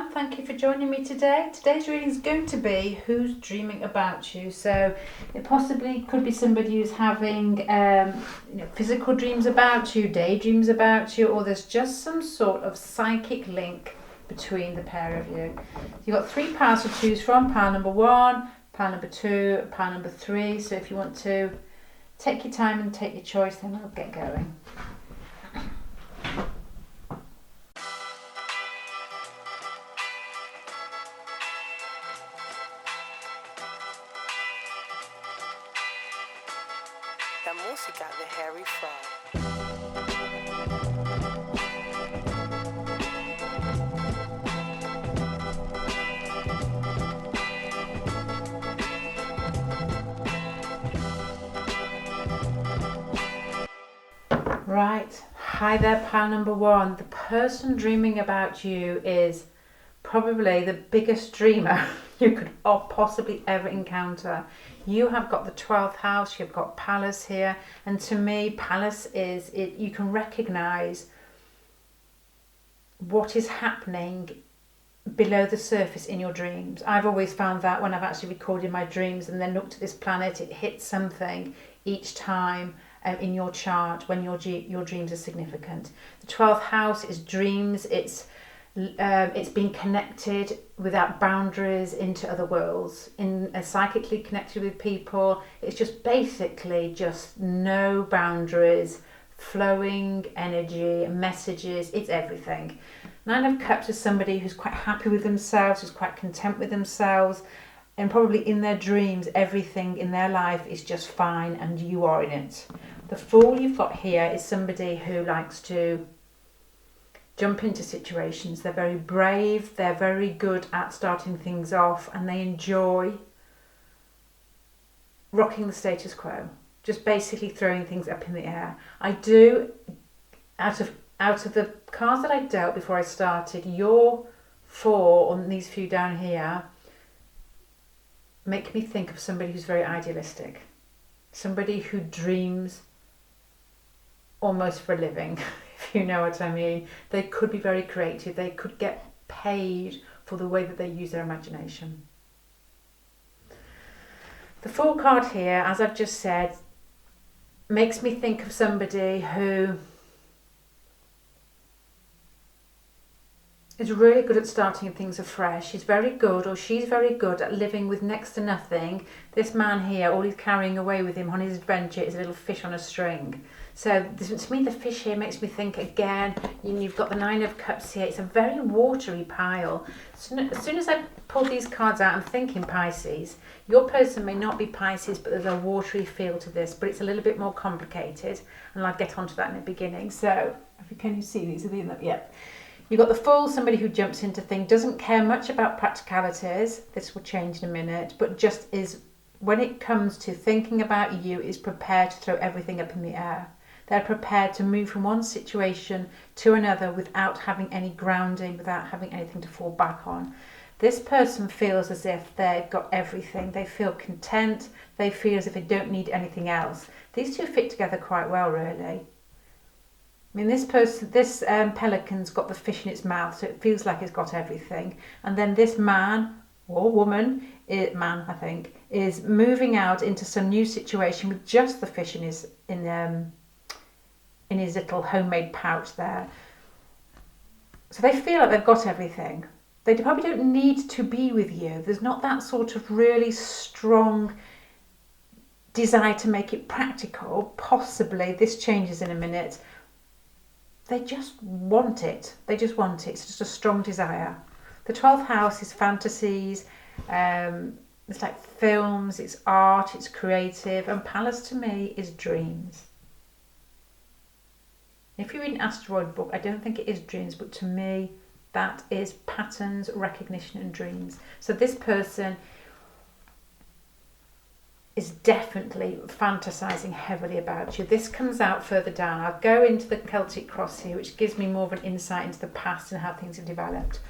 everyone, thank you for joining me today. Today's reading is going to be who's dreaming about you. So it possibly could be somebody who's having physical dreams about you, daydreams about you, or there's just some sort of psychic link between the pair of you. You've got 3 piles to choose from: pile number 1, pile number 2, pile number 3. So if you want to take your time and take your choice, then we'll get going. La música de Harry Frog. Right, hi there, pile number 1. The person dreaming about you is probably the biggest dreamer you could possibly ever encounter. You have got the 12th house, you've got Palace here, and to me, Palace is it. You can recognise what is happening below the surface in your dreams. I've always found that when I've actually recorded my dreams and then looked at this planet, it hits something each time in your chart when your dreams are significant. The 12th house is dreams. It's being connected without boundaries into other worlds, psychically connected with people. It's just basically just no boundaries, flowing energy, messages. It's everything. 9 of Cups is somebody who's quite happy with themselves, who's quite content with themselves, and probably in their dreams everything in their life is just fine and you are in it. The Fool you've got here is somebody who likes to jump into situations. They're very brave, they're very good at starting things off, and they enjoy rocking the status quo, just basically throwing things up in the air. I do, out of the cards that I dealt before I started, your 4 on these few down here make me think of somebody who's very idealistic, somebody who dreams almost for a living, if you know what I mean. They could be very creative. They could get paid for the way that they use their imagination. The Fool card here, as I've just said, makes me think of somebody who is really good at starting things afresh. He's very good, or she's very good at living with next to nothing. This man here, all he's carrying away with him on his adventure is a little fish on a string. So to me, the fish here makes me think again, you've got the 9 of Cups here. It's a very watery pile. So as soon as I pull these cards out, I'm thinking Pisces. Your person may not be Pisces, but there's a watery feel to this, but it's a little bit more complicated, and I'll get onto that in the beginning. So can you see these? Yep. You've got the Fool, somebody who jumps into things, doesn't care much about practicalities. This will change in a minute, but just is, when it comes to thinking about you, is prepared to throw everything up in the air. They're prepared to move from one situation to another without having any grounding, without having anything to fall back on. This person feels as if they've got everything. They feel content. They feel as if they don't need anything else. These two fit together quite well, really. I mean, this pelican's got the fish in its mouth, so it feels like it's got everything. And then this man or woman, I think, is moving out into some new situation with just the fish in his little homemade pouch there. So they feel like they've got everything. They probably don't need to be with you. There's not that sort of really strong desire to make it practical. Possibly this changes in a minute. They just want it. They just want it. It's just a strong desire. The 12th house is fantasies. It's like films, it's art, it's creative. And Palace to me is dreams. If you read an asteroid book, I don't think it is dreams, but to me, that is patterns, recognition, and dreams. So this person is definitely fantasising heavily about you. This comes out further down. I'll go into the Celtic cross here, which gives me more of an insight into the past and how things have developed.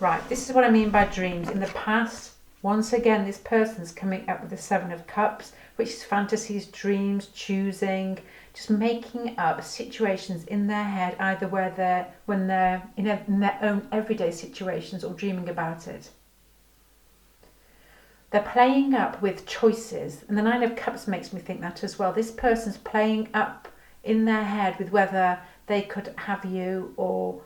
Right, this is what I mean by dreams. In the past, Once again, this person's coming up with the Seven of Cups, which is fantasies, dreams, choosing, just making up situations in their head, either when they're in their own everyday situations or dreaming about it. They're playing up with choices, and the Nine of Cups makes me think that as well. This person's playing up in their head with whether they could have you, or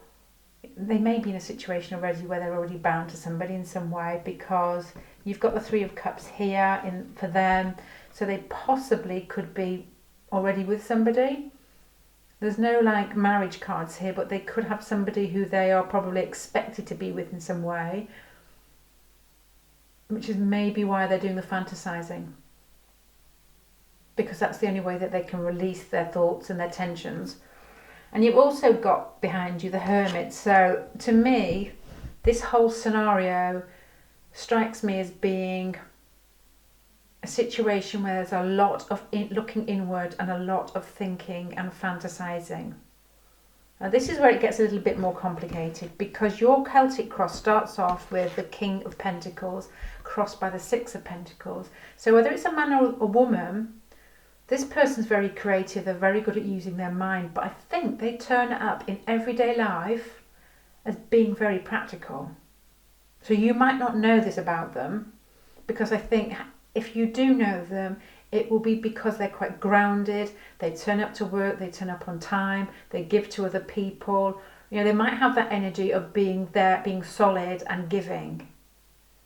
they may be in a situation already where they're already bound to somebody in some way, because you've got the Three of Cups here for them, so they possibly could be already with somebody. There's no like marriage cards here, but they could have somebody who they are probably expected to be with in some way, which is maybe why they're doing the fantasizing, because that's the only way that they can release their thoughts and their tensions. And you've also got behind you the Hermit. So to me, this whole scenario strikes me as being a situation where there's a lot of looking inward and a lot of thinking and fantasizing. Now this is where it gets a little bit more complicated, because your Celtic cross starts off with the King of Pentacles crossed by the Six of Pentacles. So whether it's a man or a woman, this person's very creative, they're very good at using their mind, but I think they turn up in everyday life as being very practical. So you might not know this about them, because I think if you do know them, it will be because they're quite grounded, they turn up to work, they turn up on time, they give to other people. You know, they might have that energy of being there, being solid and giving,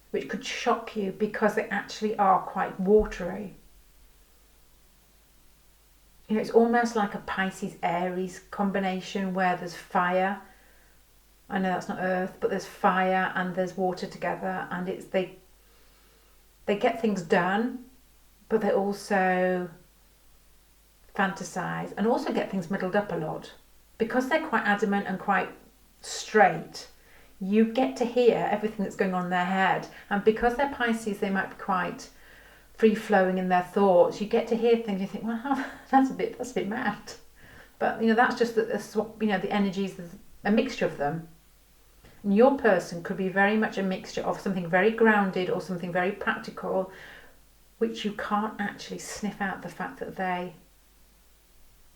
which could shock you because they actually are quite watery. You know, it's almost like a Pisces-Aries combination where there's fire. I know that's not earth, but there's fire and there's water together, and they get things done, but they also fantasize and also get things muddled up a lot. Because they're quite adamant and quite straight, you get to hear everything that's going on in their head. And because they're Pisces, they might be quite free-flowing in their thoughts. You get to hear things, you think, well, that's a bit mad. But, you know, that's just the energies, a mixture of them. And your person could be very much a mixture of something very grounded or something very practical, which you can't actually sniff out the fact that they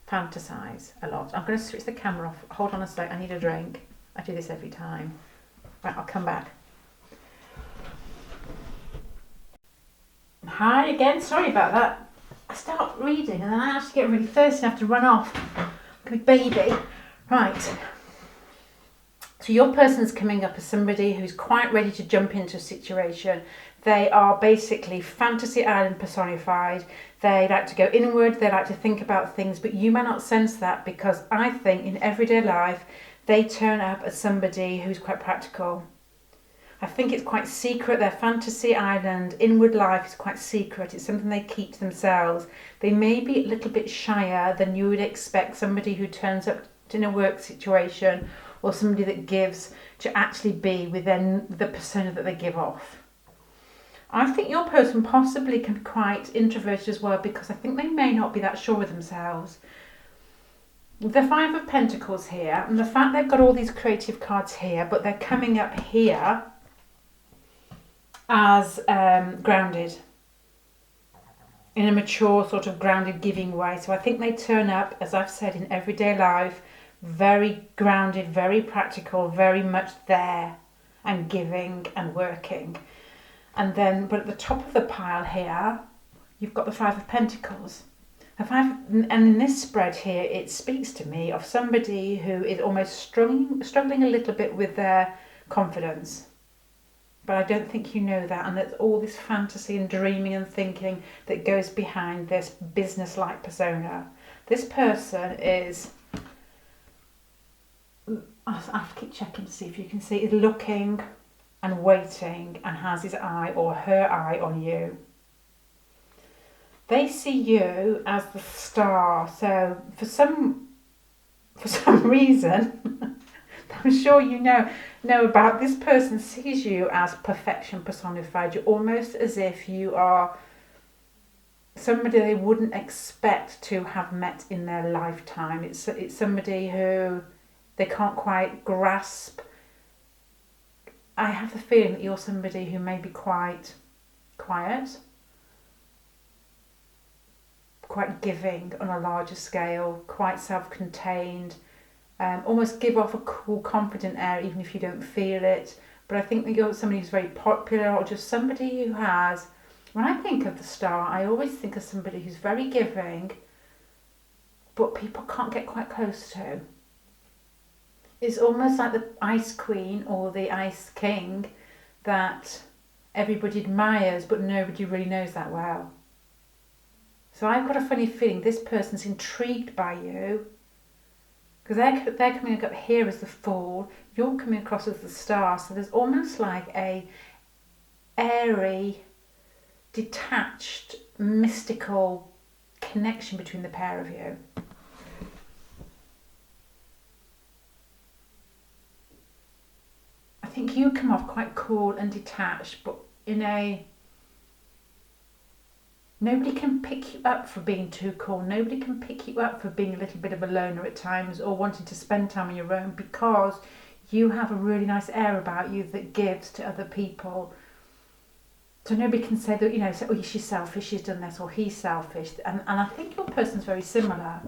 fantasize a lot. I'm going to switch the camera off. Hold on a sec, I need a drink. I do this every time. Right, I'll come back. Hi again, sorry about that. I start reading and then I actually get really thirsty and have to run off. Good baby. Right. So your person's coming up as somebody who's quite ready to jump into a situation. They are basically fantasy island personified. They like to go inward, they like to think about things, but you may not sense that, because I think in everyday life they turn up as somebody who's quite practical. I think it's quite secret. Their fantasy island, inward life is quite secret. It's something they keep to themselves. They may be a little bit shyer than you would expect somebody who turns up in a work situation or somebody that gives to actually be within the persona that they give off. I think your person possibly can be quite introverted as well, because I think they may not be that sure of themselves. The Five of Pentacles here, and the fact they've got all these creative cards here, but they're coming up here as grounded, in a mature sort of grounded giving way. So I think they turn up, as I've said, in everyday life, very grounded, very practical, very much there and giving and working. And then, but at the top of the pile here, you've got the Five of Pentacles. And in this spread here, it speaks to me of somebody who is almost struggling a little bit with their confidence. But I don't think you know that, and there's all this fantasy and dreaming and thinking that goes behind this business-like persona. This person is, I have to keep checking to see if you can see, is looking and waiting and has his eye or her eye on you. They see you as the star. So for some reason, I'm sure you know about, this person sees you as perfection personified. You're almost as if you are somebody they wouldn't expect to have met in their lifetime. It's somebody who they can't quite grasp. I have the feeling that you're somebody who may be quite quiet, quite giving on a larger scale, quite self-contained, almost give off a cool, confident air even if you don't feel it. But I think that you're somebody who's very popular, or just somebody who has, when I think of the star, I always think of somebody who's very giving, but people can't get quite close to. It's almost like the Ice Queen or the Ice King that everybody admires, but nobody really knows that well. So I've got a funny feeling this person's intrigued by you, because they're coming up here as the Fool, you're coming across as the Star. So there's almost like a airy, detached, mystical connection between the pair of you. I think you come off quite cool and detached, but in a... Nobody can pick you up for being too cool. Nobody can pick you up for being a little bit of a loner at times, or wanting to spend time on your own, because you have a really nice air about you that gives to other people. So nobody can say that, say, oh, she's selfish, she's done this, or he's selfish. And I think your person's very similar.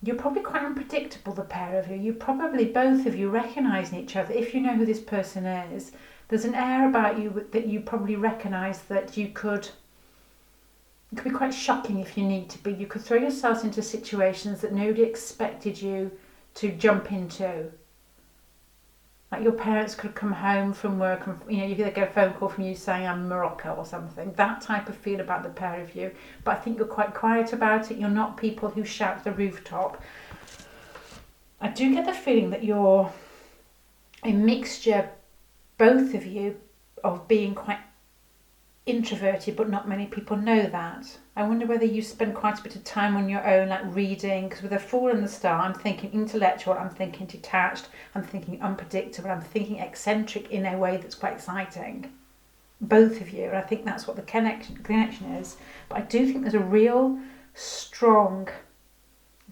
You're probably quite unpredictable, the pair of you. You probably, both of you, recognise in each other. If you know who this person is, there's an air about you that you probably recognise that it could be quite shocking if you need to be. You could throw yourselves into situations that nobody expected you to jump into. Like your parents could come home from work and you could get a phone call from you saying I'm in Morocco or something. That type of feel about the pair of you. But I think you're quite quiet about it. You're not people who shout at the rooftop. I do get the feeling that you're a mixture, both of you, of being quite introverted, but not many people know that. I wonder whether you spend quite a bit of time on your own, like reading, because with a Fool and the Star, I'm thinking intellectual, I'm thinking detached, I'm thinking unpredictable, I'm thinking eccentric in a way that's quite exciting. Both of you, and I think that's what the connection is. But I do think there's a real strong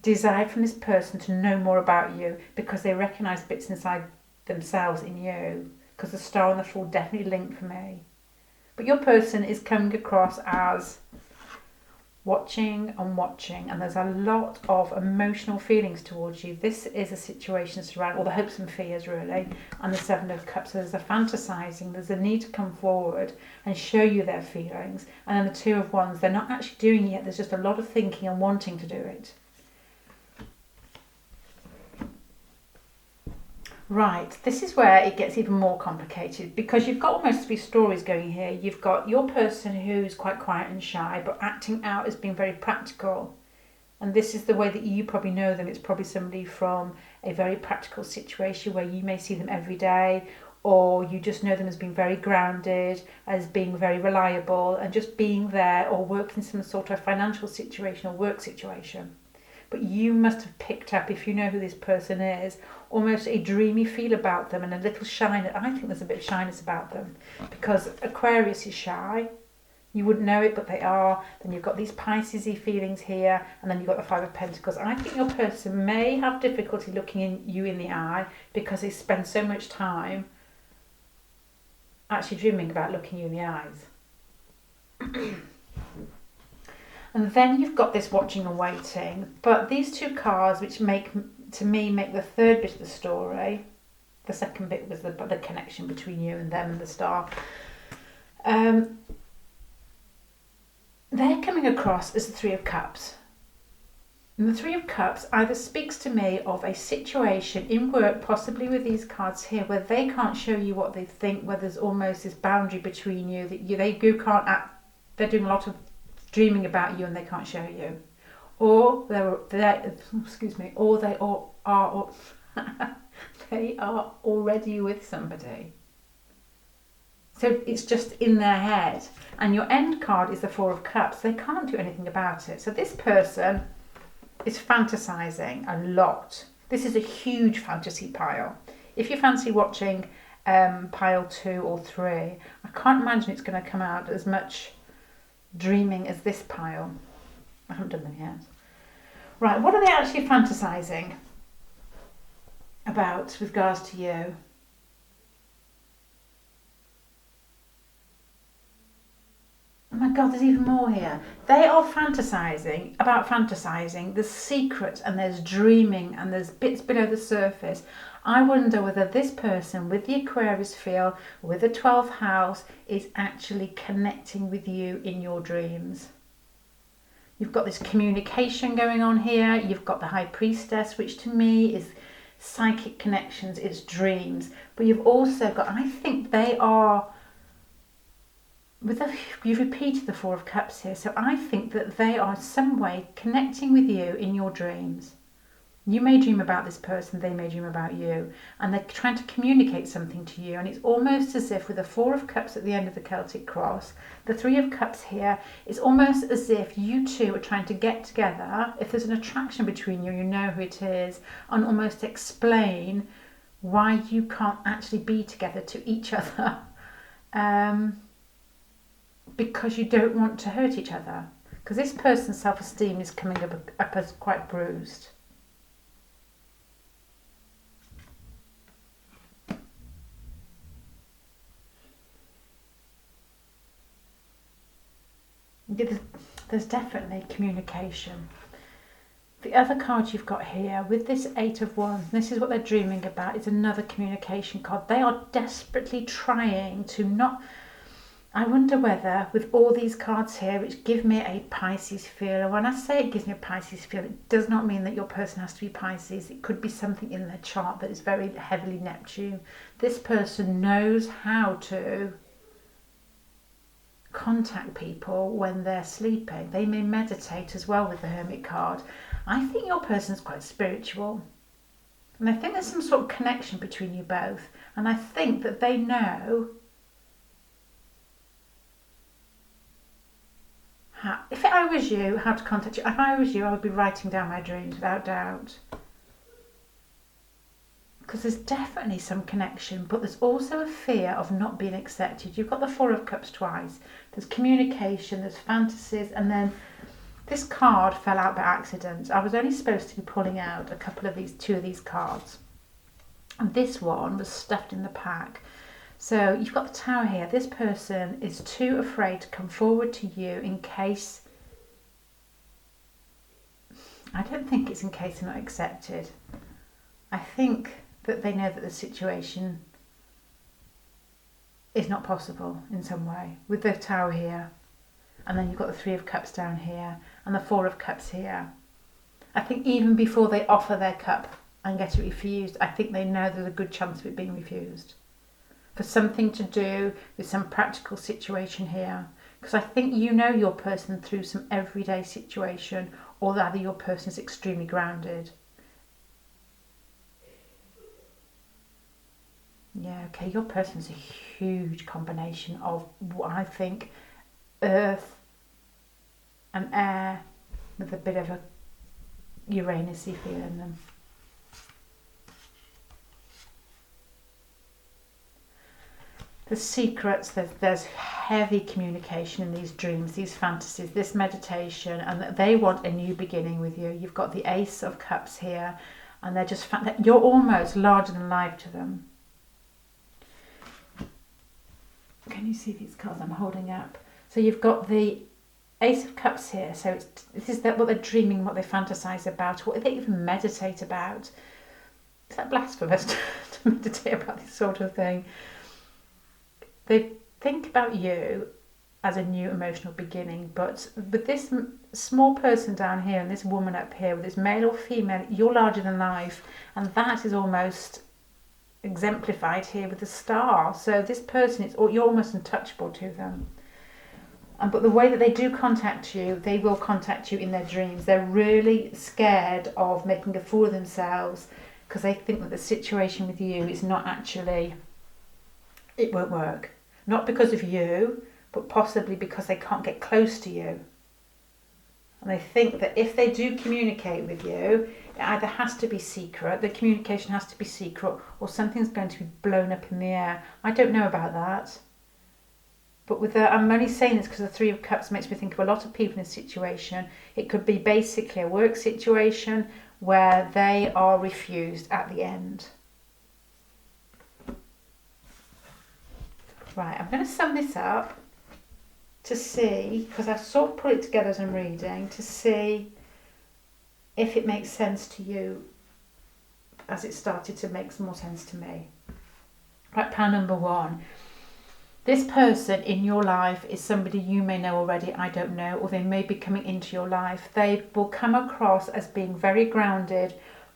desire from this person to know more about you, because they recognise bits inside themselves in you, because the Star and the Fool definitely link for me. But your person is coming across as watching, and there's a lot of emotional feelings towards you. This is a situation surrounding all the hopes and fears, really, and the Seven of Cups. So there's a fantasising, there's a need to come forward and show you their feelings. And then the Two of Wands, they're not actually doing it yet, there's just a lot of thinking and wanting to do it. Right, this is where it gets even more complicated, because you've got almost three stories going here. You've got your person who's quite quiet and shy, but acting out as being very practical. And this is the way that you probably know them. It's probably somebody from a very practical situation where you may see them every day, or you just know them as being very grounded, as being very reliable, and just being there, or working some sort of financial situation or work situation. But you must have picked up, if you know who this person is, almost a dreamy feel about them, and a little shyness. I think there's a bit of shyness about them, because Aquarius is shy. You wouldn't know it, but they are. Then you've got these Pisces-y feelings here, and then you've got the Five of Pentacles. I think your person may have difficulty looking you in the eye, because they spend so much time actually dreaming about looking you in the eyes. And then you've got this watching and waiting. But these two cards, which make the third bit of the story, the second bit was the connection between you and them and the Star, they're coming across as the Three of Cups. And the Three of Cups either speaks to me of a situation in work, possibly with these cards here, where they can't show you what they think, where there's almost this boundary between you, that you can't act, they're doing a lot of dreaming about you and they can't show you, or they are already with somebody. So it's just in their head. And your end card is the Four of Cups. They can't do anything about it. So this person is fantasizing a lot. This is a huge fantasy pile. If you fancy watching pile 2 or 3, I can't imagine it's going to come out as much dreaming as this pile. I haven't done them yet. Right, what are they actually fantasizing about with regards to you? my God, there's even more here. They are fantasizing about fantasizing. There's secrets and there's dreaming and there's bits below the surface. I wonder whether this person with the Aquarius feel, with the 12th house, is actually connecting with you in your dreams. You've got this communication going on here. You've got the High Priestess, which to me is psychic connections, it's dreams. But you've also got, I think they are, you've repeated the Four of Cups here, so I think that they are some way connecting with you in your dreams. You may dream about this person, they may dream about you, and they're trying to communicate something to you. And it's almost as if with the Four of Cups at the end of the Celtic cross, the Three of Cups here, it's almost as if you two are trying to get together. If there's an attraction between you, you know who it is, and almost explain why you can't actually be together to each other. Because you don't want to hurt each other. Because this person's self-esteem is coming up as quite bruised. There's definitely communication. The other card you've got here with this Eight of Wands, and this is what they're dreaming about, is another communication card. They are desperately trying to not... I wonder whether with all these cards here, which give me a Pisces feel, and when I say it gives me a Pisces feel, it does not mean that your person has to be Pisces. It could be something in their chart that is very heavily Neptune. This person knows how to contact people when they're sleeping. They may meditate as well with the Hermit card. I think your person's quite spiritual, and I think there's some sort of connection between you both, and I think that they know how, if I was you, how to contact you. If I was you, I would be writing down my dreams without doubt, because there's definitely some connection, but there's also a fear of not being accepted. You've got the Four of Cups twice. There's communication, there's fantasies, and then this card fell out by accident. I was only supposed to be pulling out two of these cards, and this one was stuffed in the pack. So you've got the Tower here. This person is too afraid to come forward to you in case... I don't think it's in case they're not accepted. I think that they know that the situation is not possible in some way. With the Tower here, and then you've got the Three of Cups down here, and the Four of Cups here. I think even before they offer their cup and get it refused, I think they know there's a good chance of it being refused. For something to do with some practical situation here. Because I think you know your person through some everyday situation, or rather your person is extremely grounded. Yeah, okay, your person's a huge combination of what I think earth and air with a bit of a Uranus-y feel in them. The secrets, there's heavy communication in these dreams, these fantasies, this meditation, and that they want a new beginning with you. You've got the Ace of Cups here, and they're just, you're almost larger than life to them. Can you see these cards I'm holding up? So you've got the Ace of Cups here, so this is what they're dreaming, what they fantasize about, what they even meditate about. Is that blasphemous to meditate about this sort of thing? They think about you as a new emotional beginning, but with this small person down here and this woman up here, with this male or female, you're larger than life, and that is almost exemplified here with the Star. So this person, you're almost untouchable to them. But the way that they do contact you, they will contact you in their dreams. They're really scared of making a fool of themselves because they think that the situation with you is not actually, it won't work. Not because of you, but possibly because they can't get close to you. And they think that if they do communicate with you, it either has to be secret, the communication has to be secret, or something's going to be blown up in the air. I don't know about that. But I'm only saying this because the Three of Cups makes me think of a lot of people in a situation. It could be basically a work situation where they are refused at the end. Right, I'm going to sum this up. to see, because I've sort of put it together as I'm reading, to see if it makes sense to you as it started to make some more sense to me. Right, pile number 1. This person in your life is somebody you may know already, I don't know, or they may be coming into your life. They will come across as being very grounded,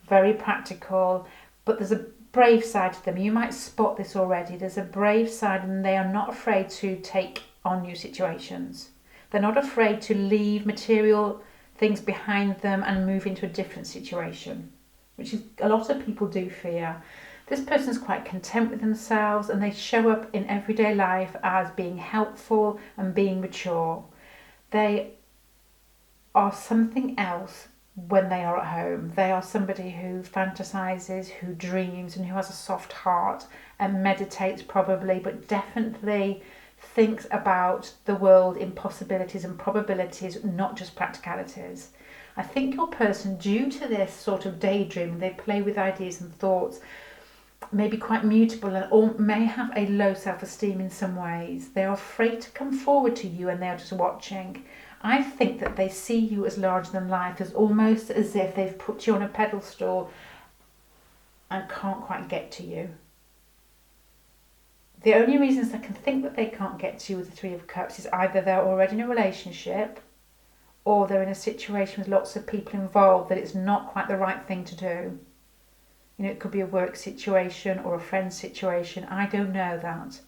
very practical, but there's a brave side to them. You might spot this already. There's a brave side, and they are not afraid to take on new situations. They're not afraid to leave material things behind them and move into a different situation, which is a lot of people do fear. This person's quite content with themselves, and they show up in everyday life as being helpful and being mature. They are something else when they are at home. They are somebody who fantasizes, who dreams, and who has a soft heart and meditates probably, but definitely thinks about the world in possibilities and probabilities, not just practicalities. I think your person, due to this sort of daydreaming, they play with ideas and thoughts, may be quite mutable or may have a low self-esteem in some ways. They are afraid to come forward to you, and they are just watching. I think that they see you as larger than life, as almost as if they've put you on a pedestal and can't quite get to you. The only reasons I can think that they can't get to you with the 3 of Cups is either they're already in a relationship, or they're in a situation with lots of people involved that it's not quite the right thing to do. You know, it could be a work situation or a friend situation. I don't know that.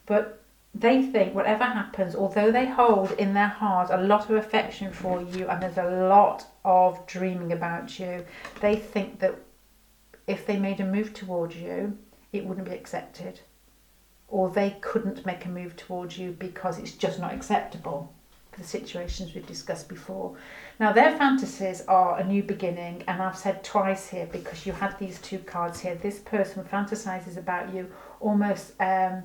But they think whatever happens, although they hold in their heart a lot of affection for you and there's a lot of dreaming about you, they think that if they made a move towards you, it wouldn't be accepted. Or they couldn't make a move towards you because it's just not acceptable. The situations we've discussed before. Now, their fantasies are a new beginning, and I've said twice here because you had these 2 cards here. This person fantasizes about you almost as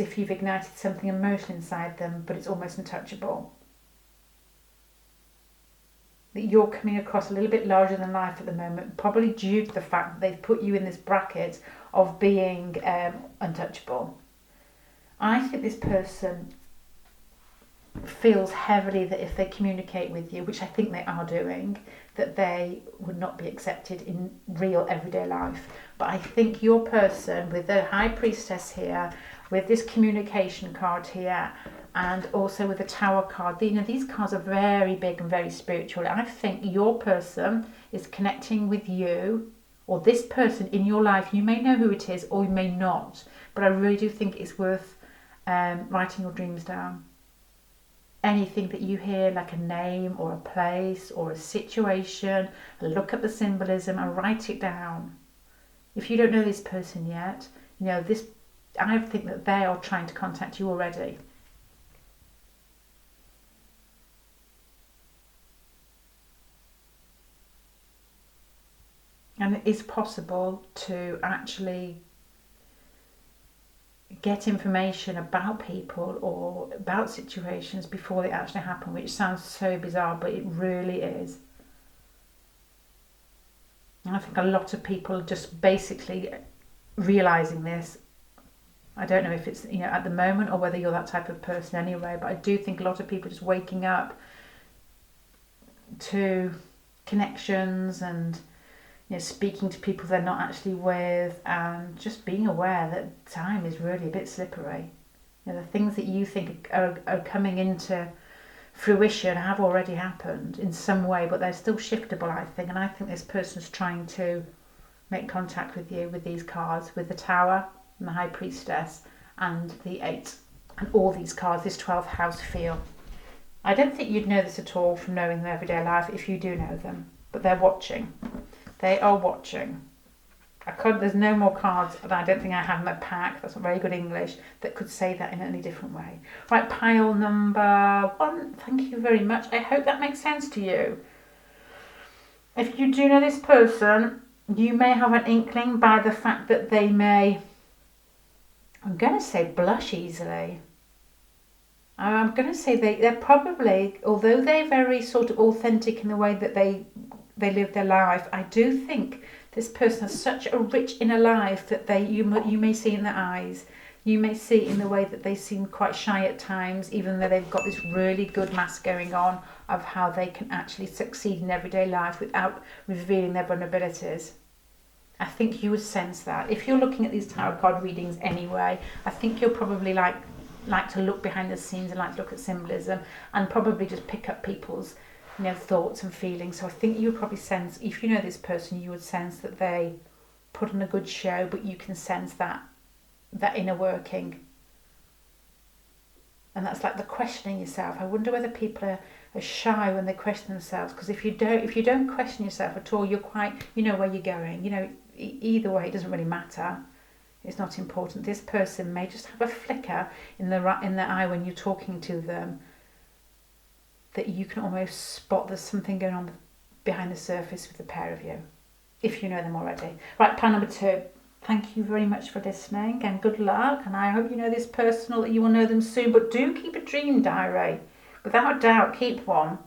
if you've ignited something emotional inside them, but it's almost untouchable. That you're coming across a little bit larger than life at the moment, probably due to the fact that they've put you in this bracket of being untouchable. I think this person feels heavily that if they communicate with you, which I think they are doing, that they would not be accepted in real everyday life. But I think your person, with the High Priestess here, with this communication card here, and also with the Tower card, you know, these cards are very big and very spiritual. I think your person is connecting with you, or this person in your life. You may know who it is or you may not, but I really do think it's worth writing your dreams down. Anything that you hear, like a name or a place or a situation, look at the symbolism and write it down. If you don't know this person yet, you know, I think that they are trying to contact you already. And it is possible to actually get information about people or about situations before they actually happen, which sounds so bizarre, but it really is. And I think a lot of people are just basically realising this. I don't know if it's, you know, at the moment or whether you're that type of person anyway, but I do think a lot of people are just waking up to connections and, you know, speaking to people they're not actually with, and just being aware that time is really a bit slippery. You know, the things that you think are coming into fruition have already happened in some way, but they're still shiftable, I think. And I think this person's trying to make contact with you with these cards, with the Tower and the High Priestess and the 8. And all these cards, this 12th house feel. I don't think you'd know this at all from knowing their everyday life if you do know them, but they're watching. They are watching. There's no more cards that I don't think I have in my pack, that's not very good English, that could say that in any different way. Right, pile number 1, thank you very much. I hope that makes sense to you. If you do know this person, you may have an inkling by the fact that they may, I'm going to say, blush easily. I'm going to say they're probably, although they're very sort of authentic in the way that they live their life, I do think this person has such a rich inner life that you may see in their eyes You may see in the way that they seem quite shy at times, even though they've got this really good mask going on of how they can actually succeed in everyday life without revealing their vulnerabilities. I think you would sense that. If you're looking at these tarot card readings anyway, I think you'll probably like to look behind the scenes and like to look at symbolism and probably just pick up people's thoughts and feelings. So I think you would probably sense, if you know this person, you would sense that they put on a good show, but you can sense that inner working. And that's like the questioning yourself. I wonder whether people are shy when they question themselves, because if you don't question yourself at all, you're quite, you know where you're going. Either way, it doesn't really matter. It's not important. This person may just have a flicker in their eye when you're talking to them, that you can almost spot there's something going on behind the surface with the pair of you, if you know them already. Right, pile number 2. Thank you very much for listening and good luck. And I hope you know this person, that you will know them soon. But do keep a dream diary. Without a doubt, keep one.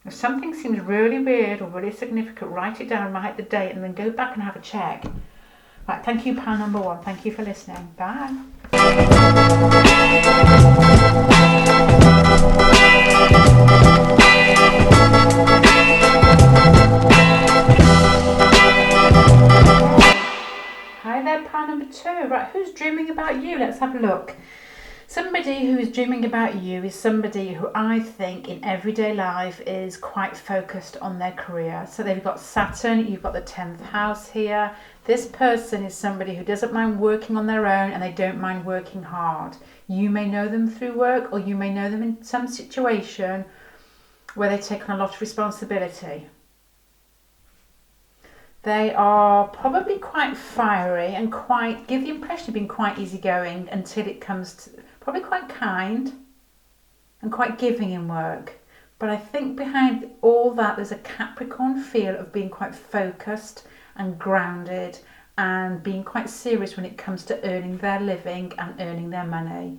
If something seems really weird or really significant, write it down, write the date, and then go back and have a check. Right, thank you, pile number 1. Thank you for listening. Bye. Hi there, pile number 2. Right, who's dreaming about you? Let's have a look. Somebody who is dreaming about you is somebody who I think in everyday life is quite focused on their career. So they've got Saturn, you've got the 10th house here. This person is somebody who doesn't mind working on their own and they don't mind working hard. You may know them through work, or you may know them in some situation where they take on a lot of responsibility. They are probably quite fiery and give the impression of being quite easygoing until it comes to probably quite kind and quite giving in work. But I think behind all that there's a Capricorn feel of being quite focused and grounded and being quite serious when it comes to earning their living and earning their money.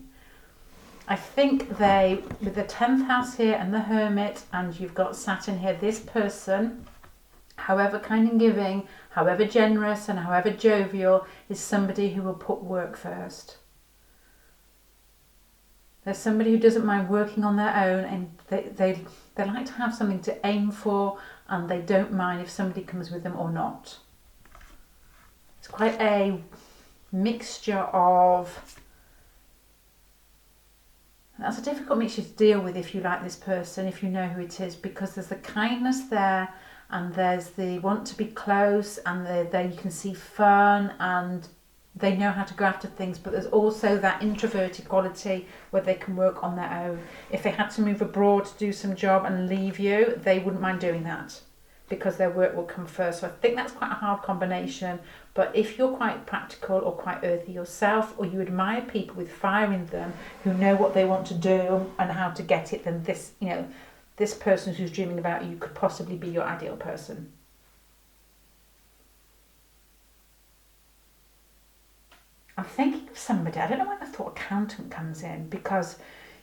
I think with the 10th house here and the Hermit, and you've got Saturn here, this person, however kind and giving, however generous and however jovial, is somebody who will put work first. There's somebody who doesn't mind working on their own, and they like to have something to aim for, and they don't mind if somebody comes with them or not. It's quite a mixture of... That's a difficult mixture to deal with if you like this person, if you know who it is, because there's the kindness there, and there's the want to be close, and there you can see fun, and they know how to go after things, but there's also that introverted quality where they can work on their own. If they had to move abroad to do some job and leave you, they wouldn't mind doing that because their work will come first. So I think that's quite a hard combination. But if you're quite practical or quite earthy yourself, or you admire people with fire in them who know what they want to do and how to get it, then this person who's dreaming about you could possibly be your ideal person. I'm thinking of somebody, I don't know why the thought accountant comes in, because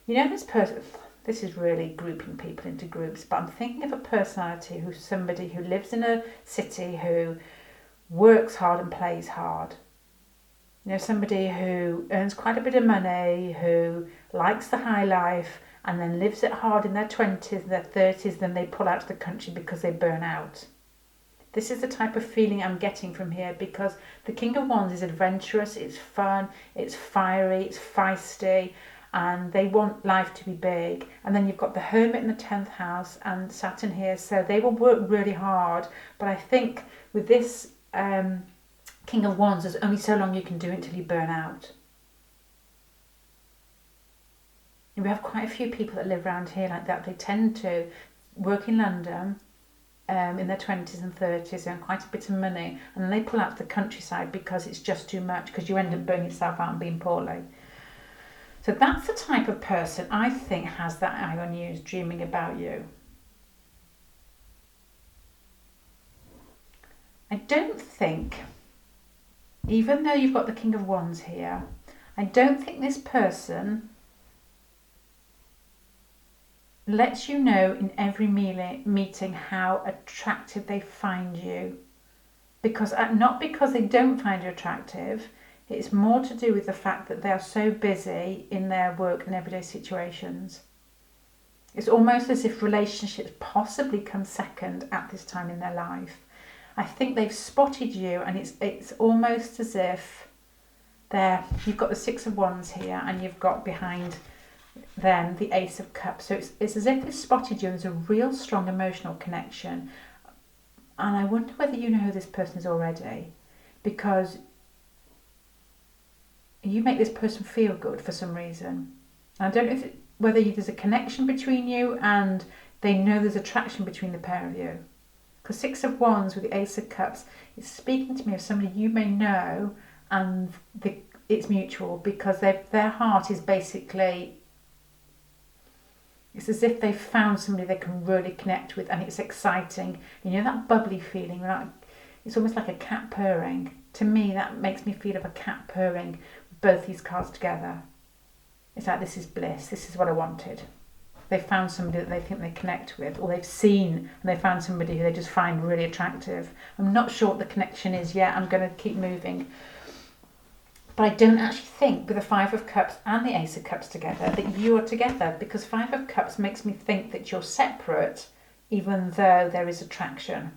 this person, this is really grouping people into groups, but I'm thinking of a personality who's somebody who lives in a city, who works hard and plays hard. Somebody who earns quite a bit of money, who likes the high life, and then lives it hard in their 20s, their 30s, then they pull out to the country because they burn out. This is the type of feeling I'm getting from here, because the King of Wands is adventurous, it's fun, it's fiery, it's feisty, and they want life to be big. And then you've got the Hermit in the 10th house and Saturn here, so they will work really hard. But I think with this King of Wands, there's only so long you can do it until you burn out. And we have quite a few people that live around here like that. They tend to work in London in their 20s and 30s, earn quite a bit of money, and then they pull out to the countryside because it's just too much, because you end up burning yourself out and being poorly. So that's the type of person I think has that eye on you, is dreaming about you. I don't think, even though you've got the King of Wands here, I don't think this person lets you know in every meeting how attractive they find you. Not because they don't find you attractive, It's more to do with the fact that they are so busy in their work and everyday situations. It's almost as if relationships possibly come second at this time in their life. I think they've spotted you, and it's almost as if you've got the Six of Wands here, and you've got behind them the Ace of Cups. So it's as if they've spotted you, and there's a real strong emotional connection. And I wonder whether you know who this person is already, because you make this person feel good for some reason. I don't know whether there's a connection between you and they know there's attraction between the pair of you. Because Six of Wands with the Ace of Cups is speaking to me of somebody you may know, and it's mutual, because their heart is basically, it's as if they've found somebody they can really connect with, and it's exciting. You know that bubbly feeling, right? It's almost like a cat purring. To me, that makes me feel of a cat purring with both these cards together. It's like, this is bliss, this is what I wanted. They found somebody that they think they connect with, or they've seen and they found somebody who they just find really attractive. I'm not sure what the connection is yet. I'm going to keep moving. But I don't actually think with the Five of Cups and the Ace of Cups together that you are together, because Five of Cups makes me think that you're separate even though there is attraction.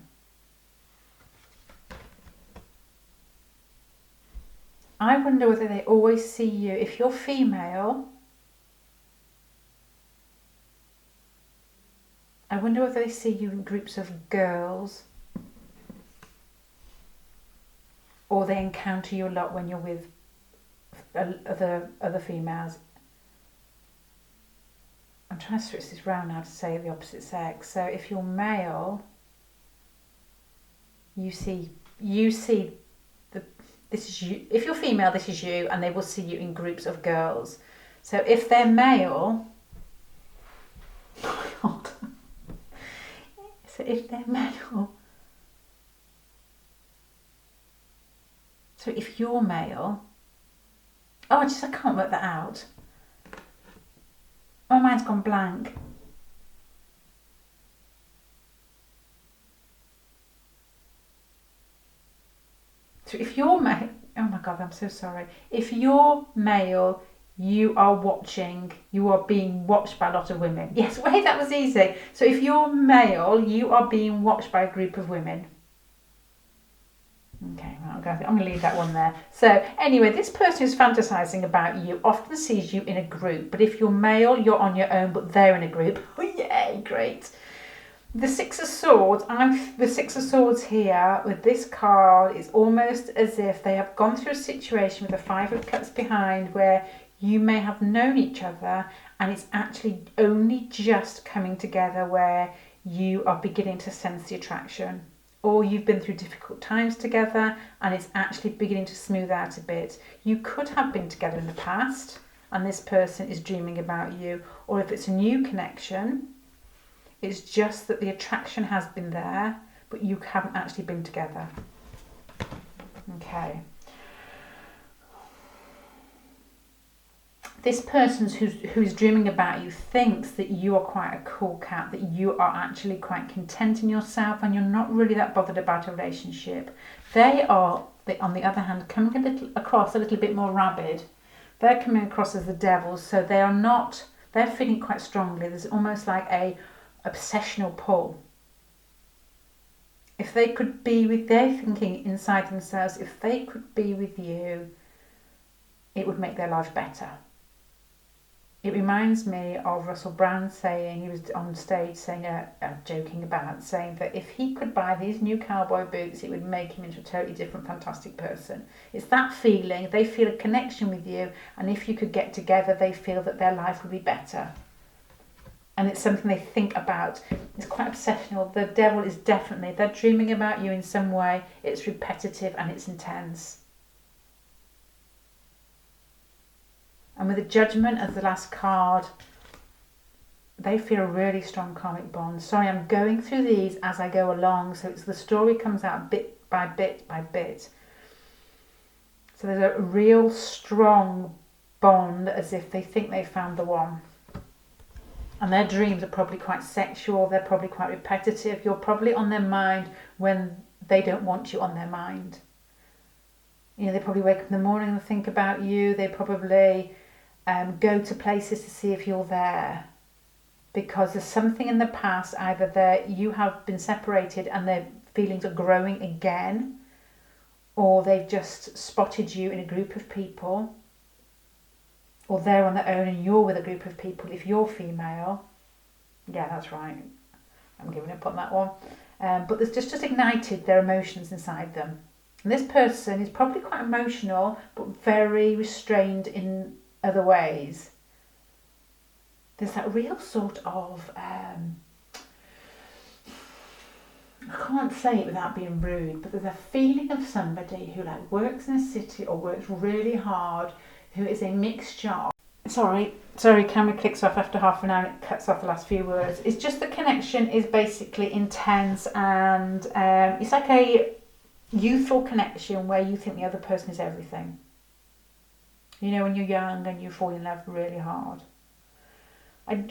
I wonder whether they always see you, if you're female, I wonder whether they see you in groups of girls, or they encounter you a lot when you're with other females. I'm trying to switch this round now to say the opposite sex. So if you're male, you see this is you. If you're female, this is you, and they will see you in groups of girls. So if they're male, so if they're male, so if you're male, I can't work that out. My mind's gone blank. So if you're male, oh my God, I'm so sorry. If you're male, you are being watched by a lot of women. Yes, wait, that was easy. So if you're male, you are being watched by a group of women. Okay, well, I'm going to leave that one there. So anyway, this person who's fantasizing about you often sees you in a group. But if you're male, you're on your own, but they're in a group. Oh, yay, great. The Six of Swords, the Six of Swords here with this card is almost as if they have gone through a situation with the Five of Cups behind, where you may have known each other and it's actually only just coming together where you are beginning to sense the attraction, or you've been through difficult times together and it's actually beginning to smooth out a bit. You could have been together in the past and this person is dreaming about you, or if it's a new connection, it's just that the attraction has been there, but you haven't actually been together. Okay. This person who's dreaming about you thinks that you are quite a cool cat, that you are actually quite content in yourself and you're not really that bothered about a relationship. They are, on the other hand, coming across a little bit more rabid. They're coming across as the devils, so they're feeling quite strongly. There's almost like a obsessional pull. If they could be with, they're thinking inside themselves, if they could be with you, it would make their life better. It reminds me of Russell Brand saying, he was on stage saying, joking about, saying that if he could buy these new cowboy boots, it would make him into a totally different, fantastic person. It's that feeling. They feel a connection with you, and if you could get together, they feel that their life would be better. And it's something they think about. It's quite obsessional. The devil is definitely, they're dreaming about you in some way. It's repetitive and it's intense. And with the Judgment as the last card, they feel a really strong karmic bond. Sorry, I'm going through these as I go along, so the story comes out bit by bit by bit. So there's a real strong bond, as if they think they found the one. And their dreams are probably quite sexual, they're probably quite repetitive. You're probably on their mind when they don't want you on their mind. They probably wake up in the morning and think about you. They probably go to places to see if you're there, because there's something in the past, either that you have been separated and their feelings are growing again, or they've just spotted you in a group of people, or they're on their own and you're with a group of people if you're female. Yeah, that's right. I'm giving up on that one. But there's just ignited their emotions inside them. And this person is probably quite emotional, but very restrained in other ways. There's that real sort of, I can't say it without being rude, but there's a feeling of somebody who works in a city or works really hard, who is a mixture of, sorry, camera clicks off after half an hour and it cuts off the last few words. It's just the connection is basically intense, and it's like a youthful connection where you think the other person is everything. When you're young and you fall in love really hard.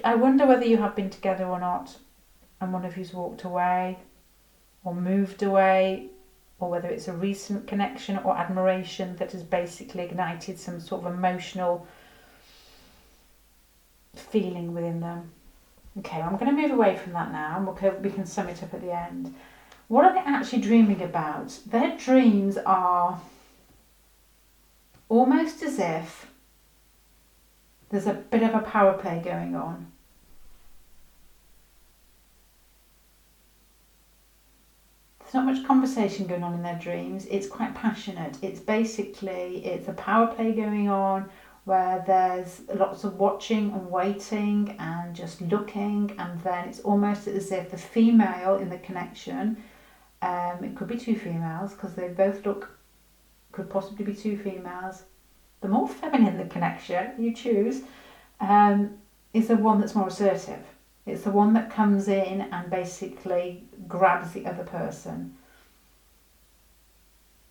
I wonder whether you have been together or not, and one of you's walked away or moved away, or whether it's a recent connection or admiration that has basically ignited some sort of emotional feeling within them. Okay, I'm going to move away from that now, and we can sum it up at the end. What are they actually dreaming about? Their dreams are almost as if there's a bit of a power play going on. There's not much conversation going on in their dreams. It's quite passionate. It's a power play going on where there's lots of watching and waiting and just looking, and then it's almost as if the female in the connection, it could be two females because they both could possibly be two females. The more feminine the connection you choose, is the one that's more assertive. It's the one that comes in and basically grabs the other person.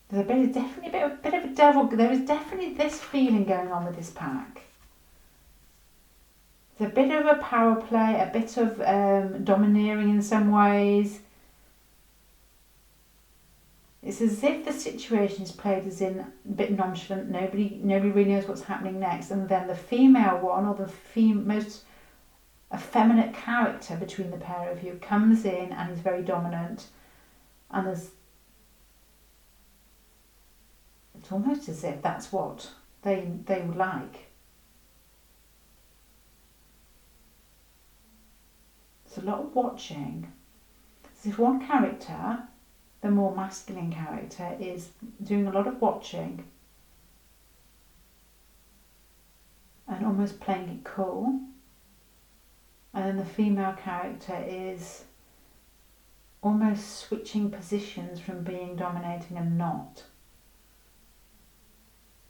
There's definitely a bit of a devil. There is definitely this feeling going on with this pack. There's a bit of a power play, a bit of domineering in some ways. It's as if the situation is played as in a bit nonchalant. Nobody really knows what's happening next, and then the female one, or the most effeminate character between the pair of you, comes in and is very dominant, and it's almost as if that's what they would like. It's a lot of watching. As if one character, the more masculine character, is doing a lot of watching and almost playing it cool, and then the female character is almost switching positions from being dominating and not.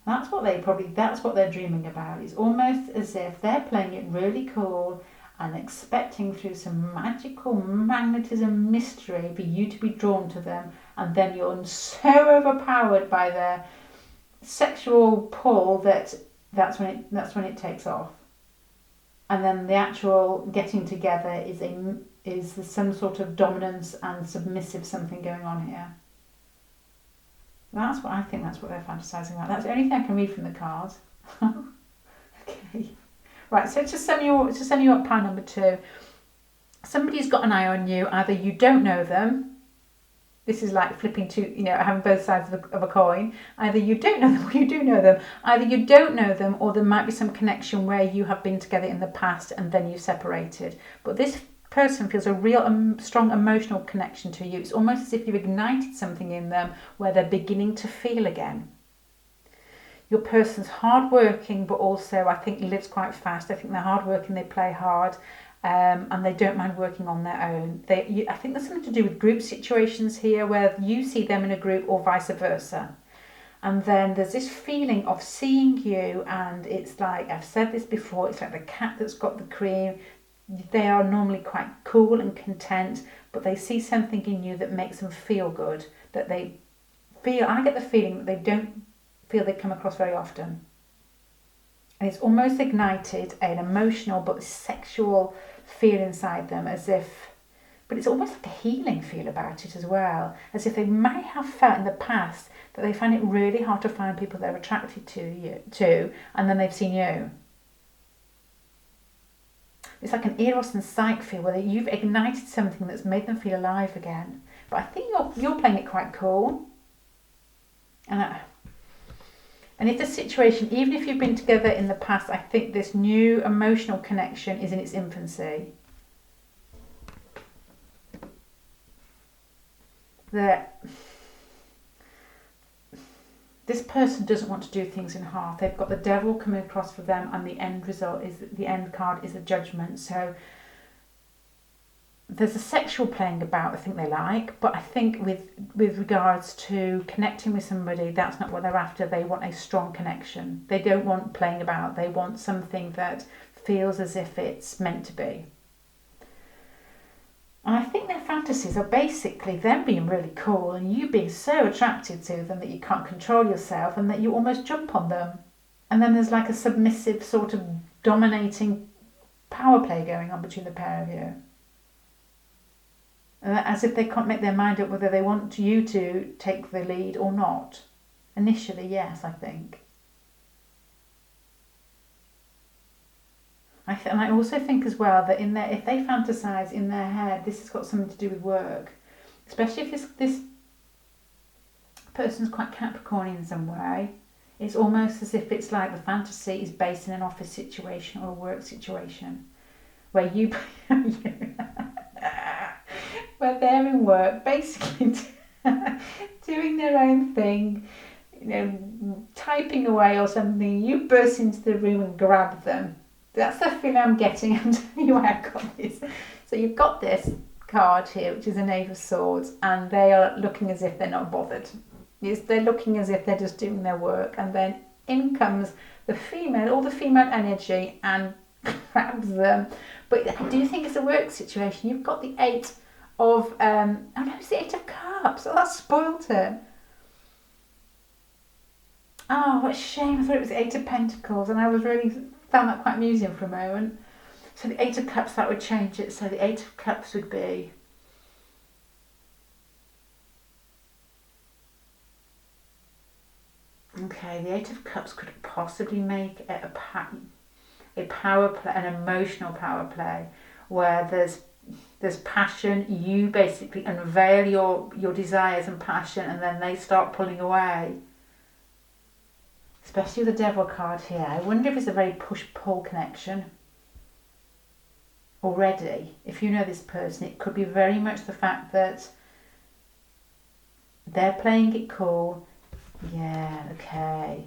That's what they're dreaming about. It's almost as if they're playing it really cool and expecting through some magical magnetism mystery for you to be drawn to them, and then you're so overpowered by their sexual pull that's when it takes off. And then the actual getting together is some sort of dominance and submissive something going on here. That's what they're fantasizing about. That's the only thing I can read from the cards. Okay. Right, so to sum you up pile number 2. Somebody's got an eye on you. Either you don't know them. This is like flipping having both sides of a coin. Either you don't know them or you do know them. Either you don't know them, or there might be some connection where you have been together in the past and then you separated. But this person feels a real strong emotional connection to you. It's almost as if you've ignited something in them where they're beginning to feel again. Your person's hardworking, but also I think lives quite fast. I think they're hardworking, they play hard, and they don't mind working on their own. I think there's something to do with group situations here where you see them in a group or vice versa. And then there's this feeling of seeing you, and it's like, I've said this before, it's like the cat that's got the cream. They are normally quite cool and content, but they see something in you that makes them feel good, that they feel, I get the feeling that they don't feel they come across very often. And it's almost ignited an emotional but sexual feel inside them, but it's almost like a healing feel about it as well, as if they might have felt in the past that they find it really hard to find people they're attracted to, and then they've seen you. It's like an eros and psyche feel where you've ignited something that's made them feel alive again. But I think you're playing it quite cool. And if the situation, even if you've been together in the past, I think this new emotional connection is in its infancy. That this person doesn't want to do things in half. They've got the devil coming across for them, and the end result is the end card is a judgment. So there's a sexual playing about I think they like, but I think with regards to connecting with somebody, that's not what they're after. They want a strong connection. They don't want playing about. They want something that feels as if it's meant to be. And I think their fantasies are basically them being really cool and you being so attracted to them that you can't control yourself and that you almost jump on them. And then there's like a submissive sort of dominating power play going on between the pair of you. As if they can't make their mind up whether they want you to take the lead or not. Initially, yes, I think. And I also think as well that if they fantasise in their head, this has got something to do with work. Especially if this person's quite Capricorn in some way. It's almost as if it's like the fantasy is based in an office situation or a work situation. Where where they're in work, basically doing their own thing, typing away or something. You burst into the room and grab them. That's the feeling I'm getting. I'm telling you why I got this. So you've got this card here, which is a Knave of Swords, and they are looking as if they're not bothered. They're looking as if they're just doing their work, and then in comes all the female energy, and grabs them. But I do think it's a work situation. You've got the Eight of it's the Eight of Cups. Oh, that spoiled it. Oh, what a shame. I thought it was the Eight of Pentacles, and I was really found that quite amusing for a moment. So the Eight of Cups, that would change it. So the Eight of Cups would be okay. The Eight of Cups could possibly make it a power play, an emotional power play, where there's passion. You basically unveil your desires and passion, and then they start pulling away. Especially with the Devil card here. I wonder if it's a very push-pull connection. Already, if you know this person, it could be very much the fact that they're playing it cool. Yeah, okay.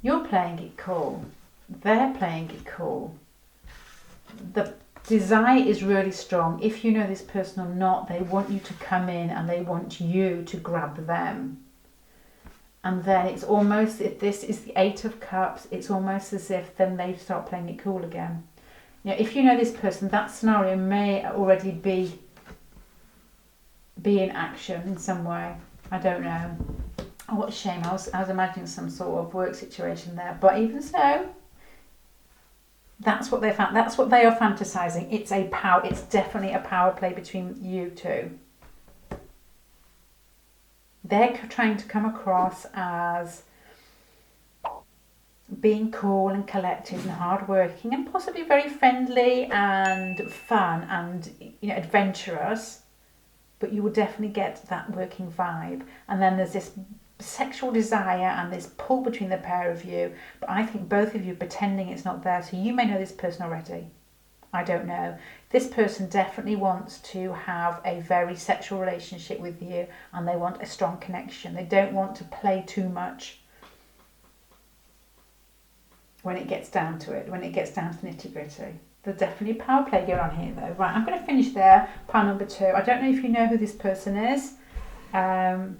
You're playing it cool. They're playing it cool. The desire is really strong. If you know this person or not, they want you to come in and they want you to grab them. And then it's almost, if this is the Eight of Cups, it's almost as if then they start playing it cool again. If you know this person, that scenario may already be in action in some way. I don't know. Oh, what a shame. I was imagining some sort of work situation there. But even so, that's what they found. That's what they are fantasizing. It's definitely a power play between you two. They're trying to come across as being cool and collected and hardworking and possibly very friendly and fun and adventurous, but you will definitely get that working vibe. And then there's this sexual desire and this pull between the pair of you, but I think both of you are pretending it's not there. So you may know this person already. I don't know. This person definitely wants to have a very sexual relationship with you, and they want a strong connection. They don't want to play too much when it gets down to it, when it gets down to the nitty-gritty. There's definitely power play going on here though. Right, I'm going to finish there, pile number 2. I don't know if you know who this person is, but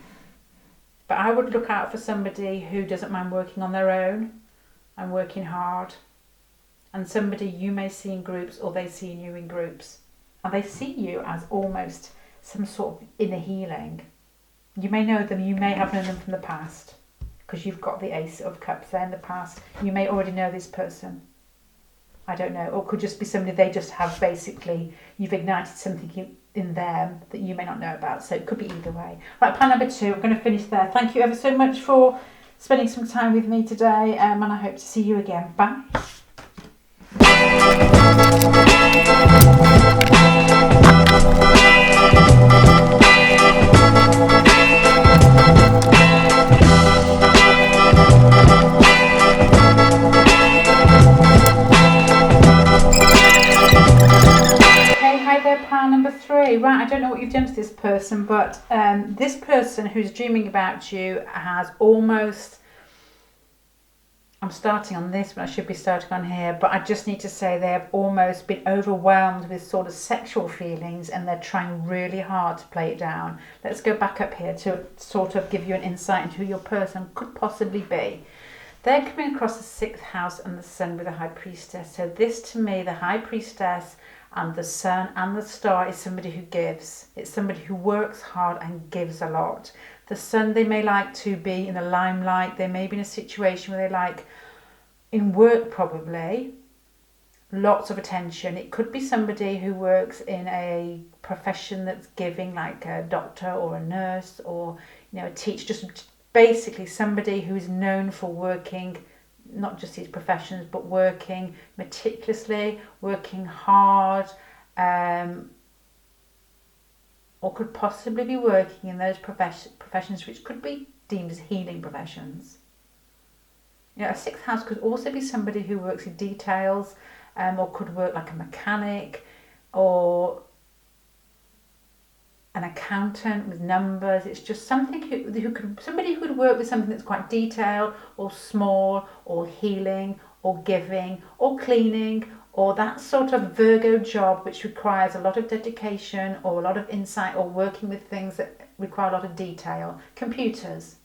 I would look out for somebody who doesn't mind working on their own and working hard. And somebody you may see in groups, or they see you in groups. And they see you as almost some sort of inner healing. You may know them, you may have known them from the past, because you've got the Ace of Cups there in the past. You may already know this person. I don't know. Or it could just be somebody they just have basically, you've ignited something in them that you may not know about. So it could be either way. Right, pile number 2, I'm going to finish there. Thank you ever so much for spending some time with me today, and I hope to see you again. Bye. Pile number 3. Right, I don't know what you've done to this person, but this person who's dreaming about you has almost, I'm starting on this, but I should be starting on here, but I just need to say they have almost been overwhelmed with sort of sexual feelings, and they're trying really hard to play it down. Let's go back up here to sort of give you an insight into who your person could possibly be. They're coming across the 6th house and the sun with the High Priestess. So this, to me, the High Priestess and the sun and the star, is somebody who gives. It's somebody who works hard and gives a lot. The sun, they may like to be in the limelight. They may be in a situation where they like, in work probably, lots of attention. It could be somebody who works in a profession that's giving, like a doctor or a nurse or, you know, a teacher, just basically somebody who is known for working, not just these professions, but working meticulously, working hard, or could possibly be working in those professions which could be deemed as healing professions. You know, a 6th house could also be somebody who works in details, or could work like a mechanic or an accountant with numbers. It's just something somebody who could work with something that's quite detailed or small or healing or giving or cleaning, or that sort of Virgo job which requires a lot of dedication or a lot of insight, or working with things that require a lot of detail. Computers.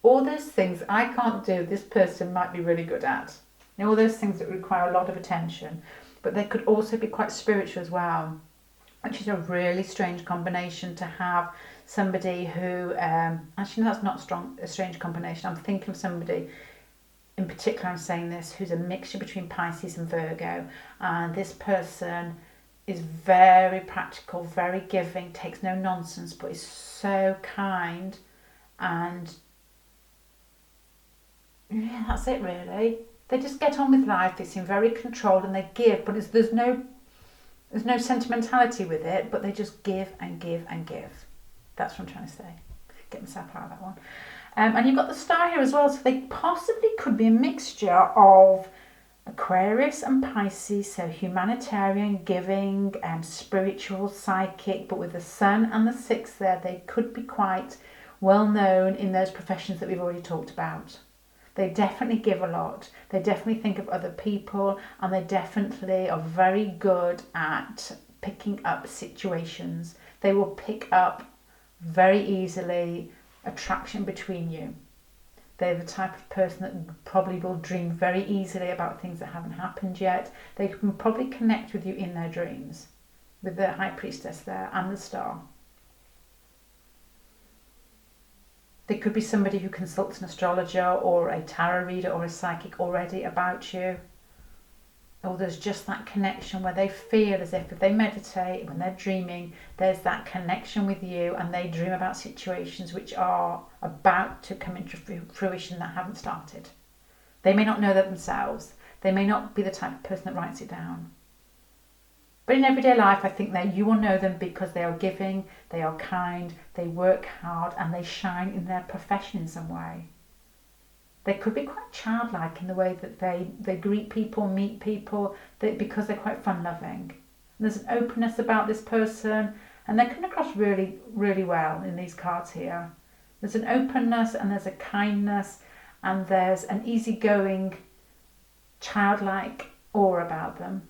All those things I can't do, this person might be really good at. You know, all those things that require a lot of attention. But they could also be quite spiritual as well, which is a really strange combination to have. Somebody who, actually that's not a strange combination. I'm thinking of somebody in particular, I'm saying this, who's a mixture between Pisces and Virgo. And this person is very practical, very giving, takes no nonsense, but is so kind. And yeah, that's it really. They just get on with life. They seem very controlled and they give, but there's no sentimentality with it, but they just give and give and give. That's what I'm trying to say. Get myself out of that one. And you've got the star here as well, so they possibly could be a mixture of Aquarius and Pisces, so humanitarian, giving, spiritual, psychic, but with the sun and the 6th there, they could be quite well known in those professions that we've already talked about. They definitely give a lot. They definitely think of other people, and they definitely are very good at picking up situations. They will pick up very easily attraction between you. They're the type of person that probably will dream very easily about things that haven't happened yet. They can probably connect with you in their dreams, with the High Priestess there and the star. They could be somebody who consults an astrologer or a tarot reader or a psychic already about you. Or there's just that connection where they feel as if they meditate, when they're dreaming, there's that connection with you, and they dream about situations which are about to come into fruition that haven't started. They may not know that themselves. They may not be the type of person that writes it down. But in everyday life, I think that you will know them because they are giving, they are kind, they work hard, and they shine in their profession in some way. They could be quite childlike in the way that they greet people, meet people, because they're quite fun-loving. There's an openness about this person, and they're coming across really, really well in these cards here. There's an openness, and there's a kindness, and there's an easygoing, childlike aura about them.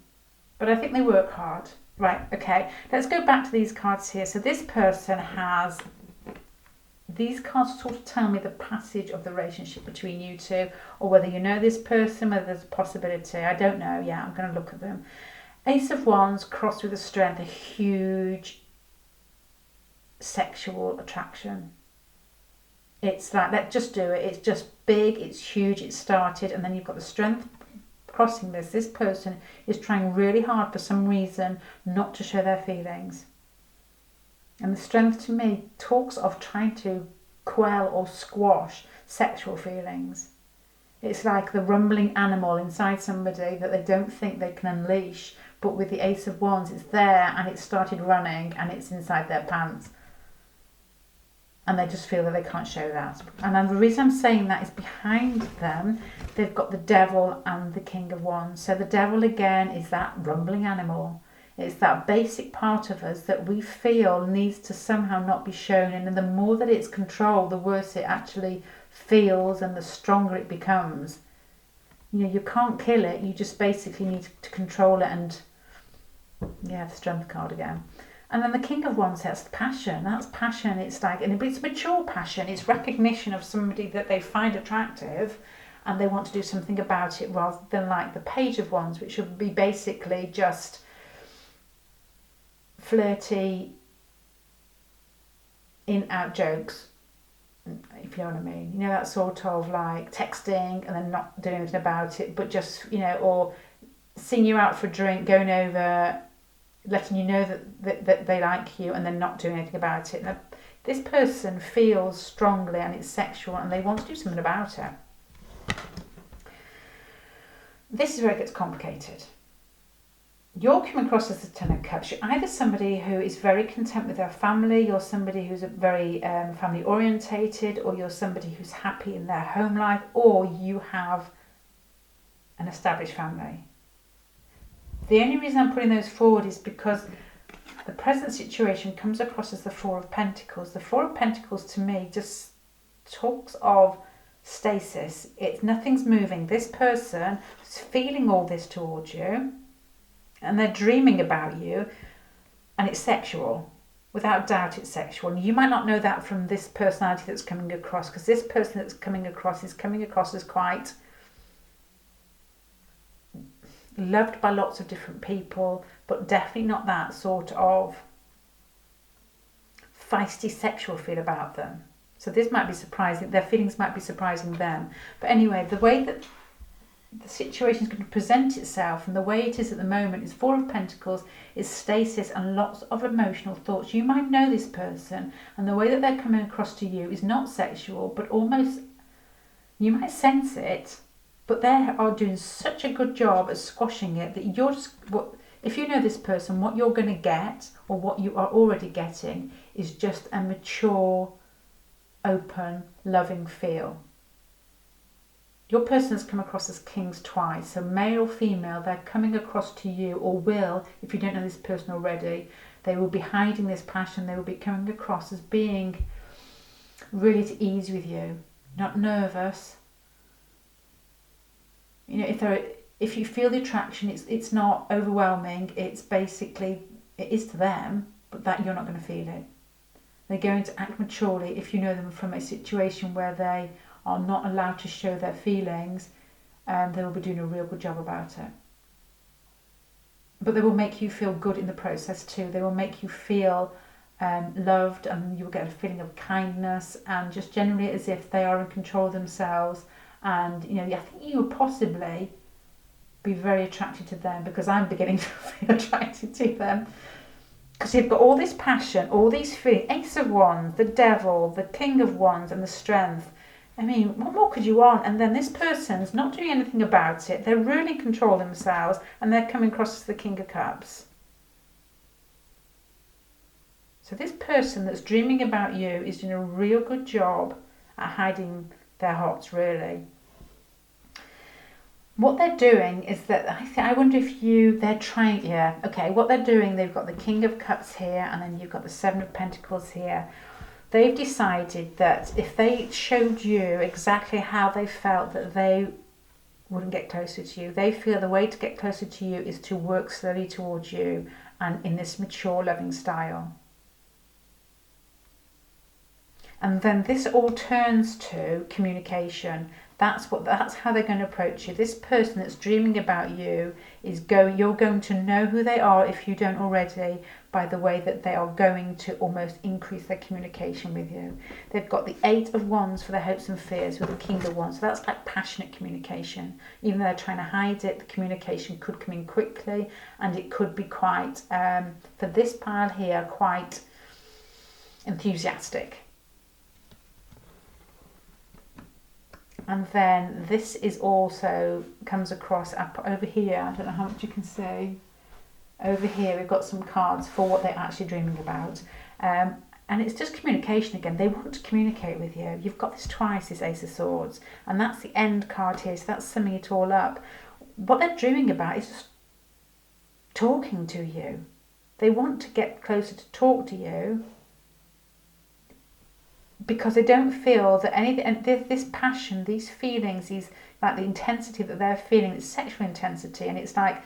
But I think they work hard. Right, okay, let's go back to these cards here. So this person has... These cards sort of tell me the passage of the relationship between you two, or whether you know this person, whether there's a possibility. I don't know. Yeah, I'm going to look at them. Ace of Wands crossed with the Strength, a huge sexual attraction. It's like, let's just do it. It's just big, it's huge, it started, and then you've got the Strength crossing this. This person is trying really hard for some reason not to show their feelings. And the Strength to me talks of trying to quell or squash sexual feelings. It's like the rumbling animal inside somebody that they don't think they can unleash, but with the Ace of Wands, it's there and it's started running and it's inside their pants. And they just feel that they can't show that. And the reason I'm saying that is behind them, they've got the Devil and the King of Wands. So the Devil, again, is that rumbling animal. It's that basic part of us that we feel needs to somehow not be shown. And the more that it's controlled, the worse it actually feels and the stronger it becomes. You know, you can't kill it. You just basically need to control it. And yeah, the Strength card again. And then the King of Wands, that's passion. That's passion. It's like, and it's mature passion. It's recognition of somebody that they find attractive and they want to do something about it, rather than like the Page of Wands, which would be basically just flirty, in-out jokes, if you know what I mean. You know, that sort of like texting and then not doing anything about it, but just, you know, or seeing you out for a drink, going over, letting you know that they like you and then not doing anything about it. Now, this person feels strongly and it's sexual and they want to do something about it. This is where it gets complicated. You're coming across as the Ten of Cups. You're either somebody who is very content with their family, you're somebody who's very family orientated, or you're somebody who's happy in their home life, or you have an established family. The only reason I'm putting those forward is because the present situation comes across as the Four of Pentacles. The Four of Pentacles to me just talks of stasis. It's nothing's moving. This person is feeling all this towards you and they're dreaming about you, and it's sexual. Without doubt it's sexual. And you might not know that from this personality that's coming across, because this person that's coming across is coming across as quite loved by lots of different people, but definitely not that sort of feisty sexual feel about them. So this might be surprising, their feelings might be surprising them. But anyway, the way that the situation is going to present itself and the way it is at the moment is Four of Pentacles, is stasis and lots of emotional thoughts. You might know this person and the way that they're coming across to you is not sexual, but almost, you might sense it, but they are doing such a good job at squashing it that you're just, if you know this person, what you're going to get, or what you are already getting, is just a mature, open, loving feel. Your person has come across as kings twice, so male or female, they're coming across to you, or will, if you don't know this person already, they will be hiding this passion, they will be coming across as being really at ease with you, not nervous. You know, if you feel the attraction, it's not overwhelming. It's basically, it is to them, but that you're not going to feel it. They're going to act maturely if you know them from a situation where they are not allowed to show their feelings, and they will be doing a real good job about it. But they will make you feel good in the process too. They will make you feel loved, and you'll get a feeling of kindness, and just generally as if they are in control of themselves. And you know, I think you would possibly be very attracted to them, because I'm beginning to feel attracted to them, because you've got all this passion, all these feelings. Ace of Wands, the Devil, the King of Wands, and the Strength. I mean, what more could you want? And then this person's not doing anything about it. They're really in control of themselves, and they're coming across as the King of Cups. So this person that's dreaming about you is doing a real good job at hiding their hearts, really. What they're doing is that, I wonder if they're trying, what they're doing, they've got the King of Cups here, and then you've got the Seven of Pentacles here. They've decided that if they showed you exactly how they felt, that they wouldn't get closer to you. They feel the way to get closer to you is to work slowly towards you, and in this mature, loving style. And then this all turns to communication. That's how they're going to approach you. This person that's dreaming about you you're going to know who they are, if you don't already, by the way that they are going to almost increase their communication with you. They've got the Eight of Wands for their hopes and fears with the King of Wands. So that's like passionate communication. Even though they're trying to hide it, the communication could come in quickly, and it could be quite, for this pile here, quite enthusiastic. And then this is also comes across up over here. I don't know how much you can see. Over here we've got some cards for what they're actually dreaming about. And it's just communication again. They want to communicate with you. You've got this twice, this Ace of Swords. And that's the end card here. So that's summing it all up. What they're dreaming about is just talking to you. They want to get closer to talk to you because they don't feel that this passion, these feelings, these like the intensity that they're feeling, it's sexual intensity, and it's like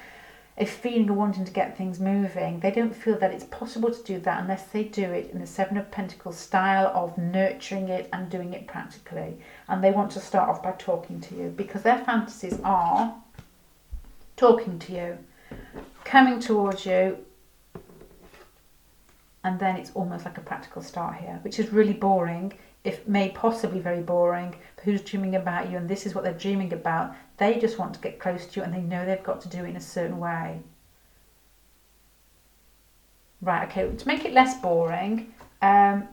a feeling of wanting to get things moving. They don't feel that it's possible to do that unless they do it in the Seven of Pentacles style of nurturing it and doing it practically. And they want to start off by talking to you because their fantasies are talking to you, coming towards you, and then it's almost like a practical start here, which is really boring, if may possibly very boring, who's dreaming about you, and this is what they're dreaming about. They just want to get close to you, and they know they've got to do it in a certain way. Right, okay, to make it less boring,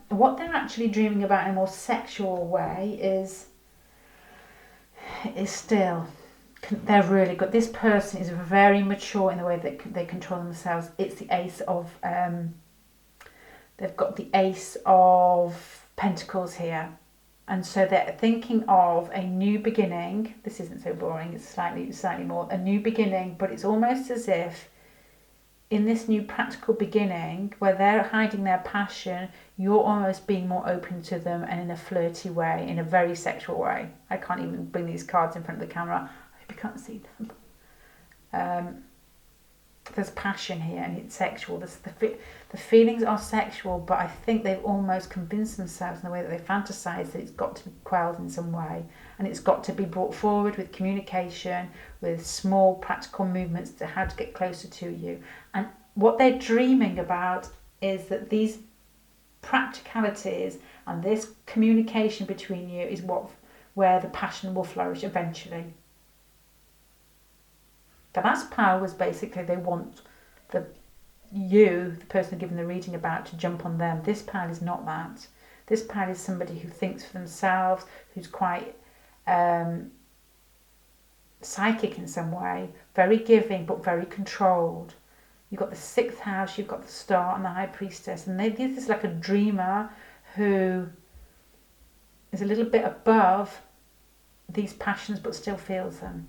what they're actually dreaming about in a more sexual way is still, they're really good. This person is very mature in the way that they control themselves. It's the Ace of, they've got the Ace of Pentacles here. And so they're thinking of a new beginning. This isn't so boring, it's slightly more a new beginning, but it's almost as if in this new practical beginning where they're hiding their passion, you're almost being more open to them and in a flirty way, in a very sexual way. I can't even bring these cards in front of the camera. I hope you can't see them. There's passion here and it's sexual. The feelings are sexual, but I think they've almost convinced themselves in the way that they fantasize that it's got to be quelled in some way, and it's got to be brought forward with communication, with small practical movements to how to get closer to you. And what they're dreaming about is that these practicalities and this communication between you is where the passion will flourish eventually. The last pile was basically they want the person given the reading about, to jump on them. This pile is not that. This pile is somebody who thinks for themselves, who's quite psychic in some way, very giving but very controlled. You've got the 6th house, you've got the Star and the High Priestess, and this is like a dreamer who is a little bit above these passions but still feels them.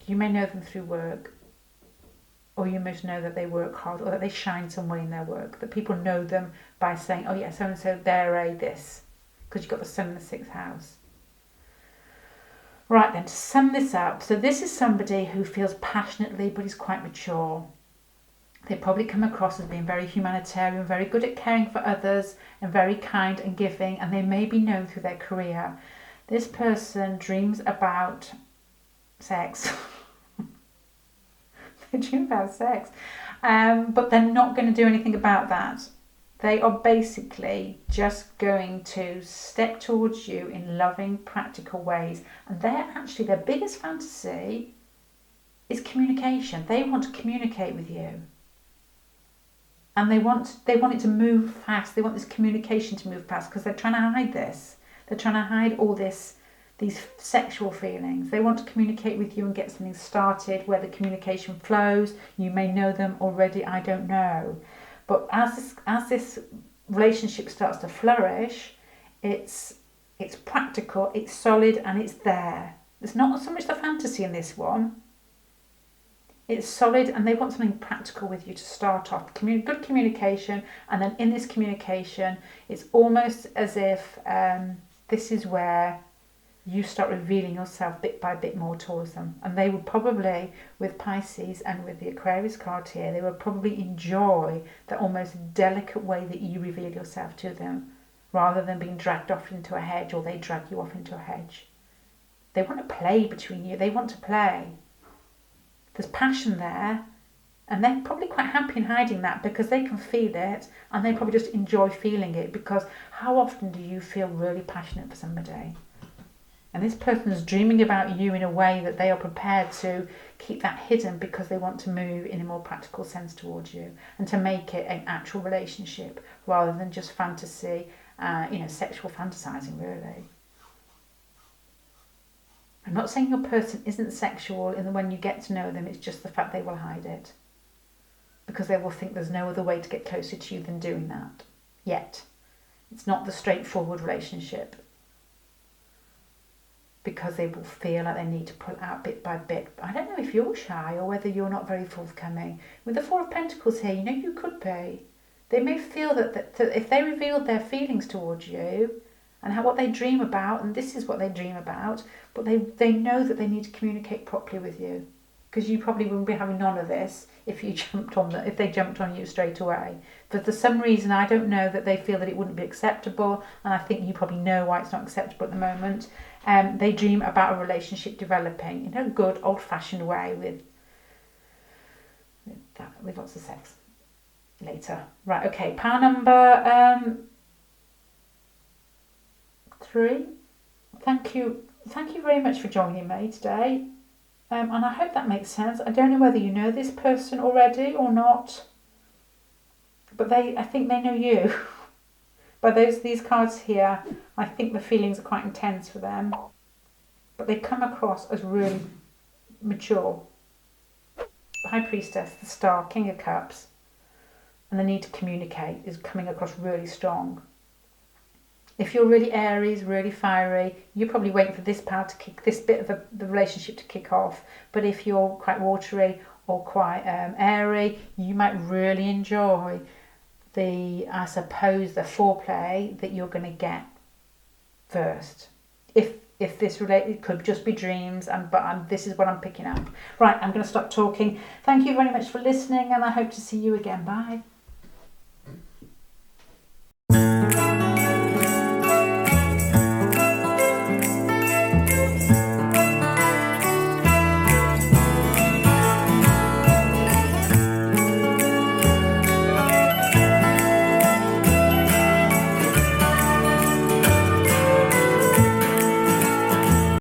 You may know them through work, or you must know that they work hard, or that they shine some way in their work, that people know them by saying, oh yeah, so-and-so, they're a this, because you've got the Sun in the 6th house. Right then, to sum this up, so this is somebody who feels passionately but is quite mature. They probably come across as being very humanitarian, very good at caring for others, and very kind and giving, and they may be known through their career. This person dreams about sex. They dream about sex, but they're not going to do anything about that. They are basically just going to step towards you in loving, practical ways, and their biggest fantasy is communication. They want to communicate with you, and they want it to move fast. They want this communication to move fast because they're trying to hide this. They're trying to hide all these sexual feelings. They want to communicate with you and get something started where the communication flows. You may know them already, I don't know. But as this relationship starts to flourish, it's practical, it's solid, and it's there. There's not so much the fantasy in this one. It's solid, and they want something practical with you to start off. Good communication, and then in this communication, it's almost as if this is where you start revealing yourself bit by bit more towards them. And they would probably, with Pisces and with the Aquarius card here, they would probably enjoy the almost delicate way that you reveal yourself to them, rather than being dragged off into a hedge, or they drag you off into a hedge. They want to play between you. They want to play. There's passion there, and they're probably quite happy in hiding that because they can feel it, and they probably just enjoy feeling it, because how often do you feel really passionate for somebody? And this person is dreaming about you in a way that they are prepared to keep that hidden because they want to move in a more practical sense towards you and to make it an actual relationship rather than just fantasy, sexual fantasizing, really. I'm not saying your person isn't sexual in the when you get to know them, it's just the fact they will hide it. Because they will think there's no other way to get closer to you than doing that. Yet. It's not the straightforward relationship. Because they will feel like they need to pull out bit by bit. I don't know if you're shy or whether you're not very forthcoming. With the Four of Pentacles here, you could be. They may feel that if they revealed their feelings towards you and what they dream about, and this is what they dream about, but they know that they need to communicate properly with you. Because you probably wouldn't be having none of this if they jumped on you straight away. But for some reason, I don't know, that they feel that it wouldn't be acceptable, and I think you probably know why it's not acceptable at the moment. They dream about a relationship developing in a good old-fashioned way with lots of sex later. Right, okay, pile number 3. Thank you very much for joining me today. And I hope that makes sense. I don't know whether you know this person already or not, but I think they know you. By these cards here, I think the feelings are quite intense for them, but they come across as really mature. High Priestess, the Star, King of Cups, and the need to communicate is coming across really strong. If you're really Aries, really fiery, you're probably waiting for this part to kick, this bit of the relationship to kick off. But if you're quite watery or quite airy, you might really enjoy the foreplay that you're going to get first. If this it could just be dreams, but this is what I'm picking up. Right, I'm going to stop talking. Thank you very much for listening, and I hope to see you again. Bye.